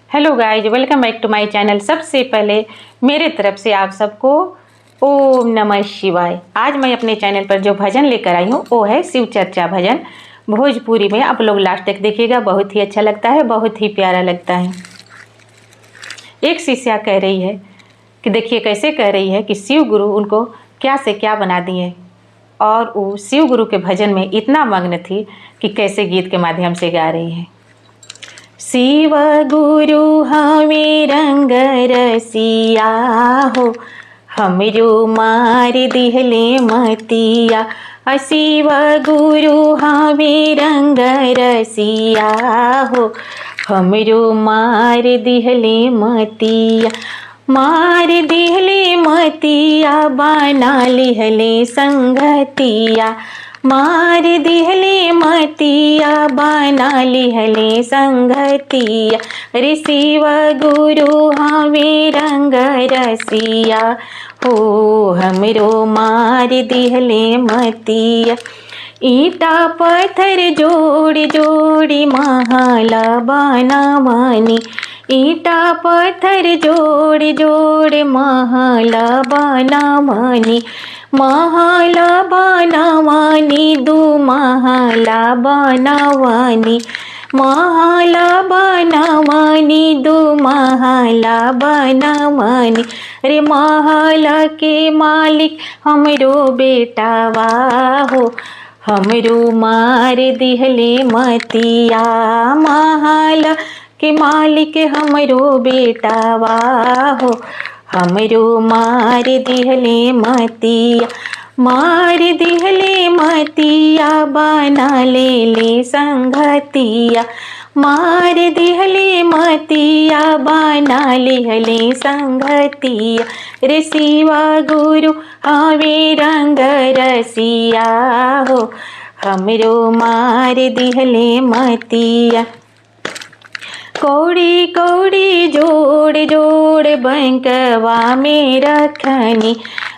Hello guys, welcome back to my channel. सबसे पहले मेरे तरफ से आप सबको ओम नमः शिवाय। आज मैं अपने चैनल पर जो भजन लेकर आई हूँ वो है शिव चर्चा भजन भोजपुरी में। आप लोग लास्ट तक देखिएगा, बहुत ही अच्छा लगता है, बहुत ही प्यारा लगता है। एक शिष्या कह रही है कि देखिए कैसे कह रही है कि शिव गुरु उनको क्या से क्या बना दिए, और वो शिव गुरु के भजन में इतना मग्न थी कि कैसे गीत के माध्यम से गा रही है। शिव गुरु हमें रंग रसिया हो, हमरो मार दिहले मतिया। शिव गुरु हमें रंग रसिया हो, हमरो मार दिहले मतिया। मार दिहले मतिया, बना लिहले संगतिया। मार दिहले मतिया, बना लिहले संगतिया। रे शिव गुरु हमें रंग रसिया हो, हमरो मार दिहले मतिया। ईटा पत्थर जोड़ जोड़ी महला बनावानी। ईटा पत्थर जोड़ जोड़ महला बनावानी। महला बनावानी, दो महला बनावानी। महला बनावानी, दो महला बनावानी। रे महला के मालिक हमरो बेटावा हो, हमरो मार दिहले मतिया। महला के मालिक हमरो बेटावा हो, हमरो मार दिहले मतिया। मार दिहले मतिया, बना ले संगतिया। मार दिहले मतिया, बना लिहले संगतिया। रे शिव गुरु हमें रंग रसिया हो, हमरो मार दिहले मतिया। कौड़ी कौड़ी जोड़ जोड़ बैंकवा में रखनी।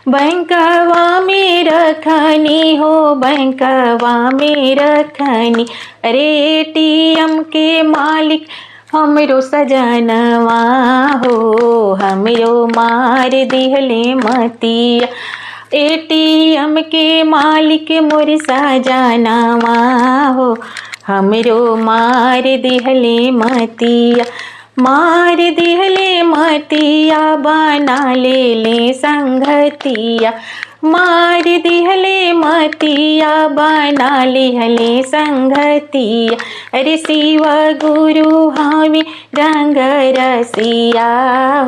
बैंकवा में रखनी हो, बैंकवा में रखनी। अरे एटीएम के मालिक हमरो सजनवा हो, हमरो मार दिहले मतिया। एटीएम के मालिक मोर सजनवा हो, हमरो मार दिहले मतिया। मार दिहले मतिया, बना ले संगतिया। मार दिहले मतिया, बना लिहले संगतिया। अरे शिव गुरु हमें रंग रसिया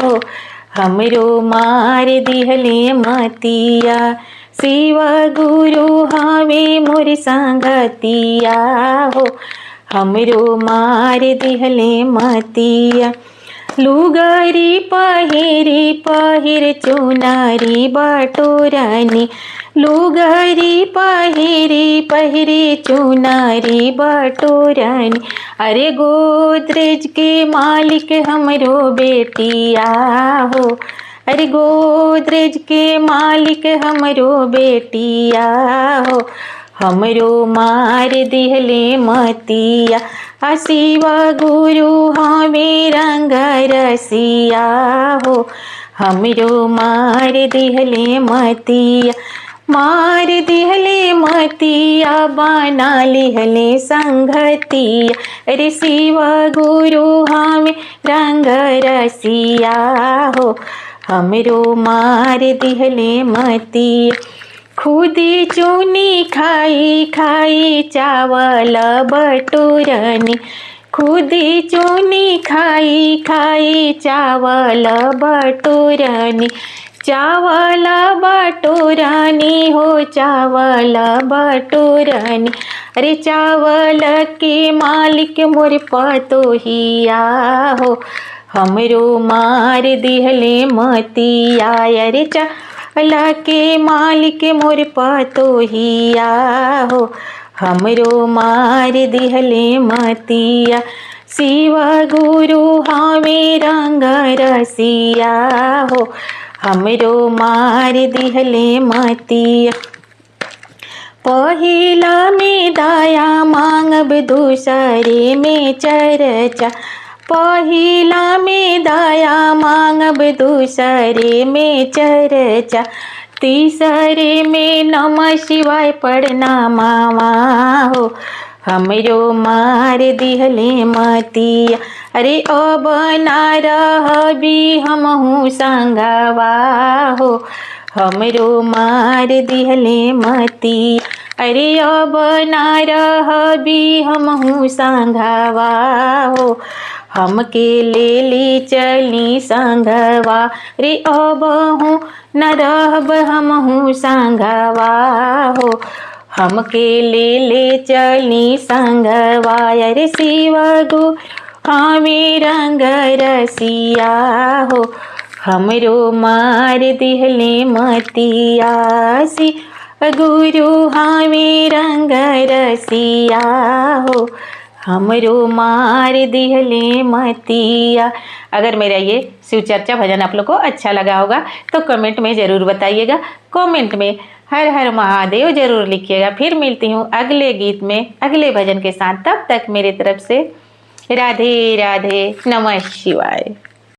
हो, हमरो मार दिहले मतिया। शिव गुरु हमें मोर संगतिया हो, हमरो मार दिहले मतिया। लुगरी पहिरी पहिर चुनारी बटोरनी। लुगरी पहिरी पहिरी चुनारी बटोरनी। अरे गोदरेज के मालिक हमरो बेटिया हो, अरे गोदरेज के मालिक हमरो बेटिया हो, हमरो मार दिहले मतिया। शिव गुरु हमें रंग रसिया हो, हमरो मार दिहले मतिया। मार दिहले मतिया, बना लिहले संगतिया। अरे शिव गुरु हमें रंग रसिया हो, हमरो मार दिहले मतिया। खुदी चुनी खाई खाई चावल बटोरनी। खुदी चुनी खाई खाई चावल बटोरनी। चावल बटोरनी हो, चावल बटोरनी। अरे चावल के मालिक मोर पतोहिया हो, हमरो मार दिहले मतिया। अरे चावल के मालिक मोर पतोहिया हो, हमरो मार दिहले मतिया। शिव गुरु हमें रंग रसिया हो, हमरो मार दिहले मतिया। पहिला में दया मांगब, दूसरे में चर्चा। पहिला में दया मांगब, दूसरे में चर्चा, तीसरे में नमः शिवाय पढ़ना मामा हो। हमरो मार दिहले मतिया, अरे अब ना रहबी हमहू संगवा हो। हमरो मार दिहले मतिया, अरे अब ना रहबी हमहू संगवा हो। हमके ले ली चली संगवा, रे अब हूँ न रहब हमहू संगवा हो। हमके ले चली संगवा, अरे शिव गो हमें रंग रसिया हो। हमरो मार दिहले मतिया, शिव गुरु हमें रंग रसिया हो। हमरो मार दिहले मतिया। अगर मेरा ये शिव चर्चा भजन आप लोग को अच्छा लगा होगा तो कमेंट में ज़रूर बताइएगा। कमेंट में हर हर महादेव ज़रूर लिखिएगा। फिर मिलती हूँ अगले गीत में अगले भजन के साथ। तब तक मेरी तरफ से राधे राधे, नमः शिवाय।